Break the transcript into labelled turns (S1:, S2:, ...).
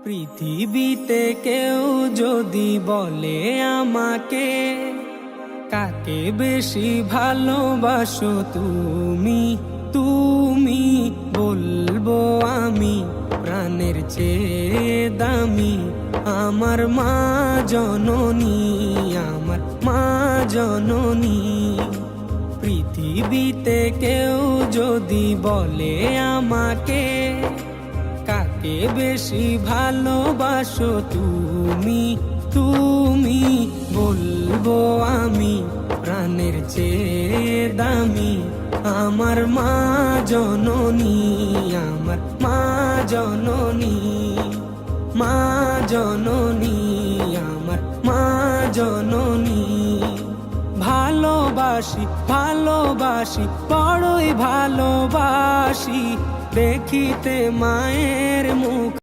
S1: পৃথিবীতে কেউ যদি বলে আমাকে, কাকে বেশি ভালোবাসো তুমি, তুমি বলবো আমি প্রাণের চেয়ে দামি আমার মা জননী, আমার মা জননী। পৃথিবীতে কেউ যদি বলে আমাকে, কাকে বেশি ভালোবাসো তুমি, তুমি বলবো আমি প্রাণের চেয়ে দামি আমার মা জননী, আমার মা জননী, মা জননী, আমার মা জননী। ভালোবাসি ভালোবাসি বড়ই ভালোবাসি, দেখিতে মায়ের মুখ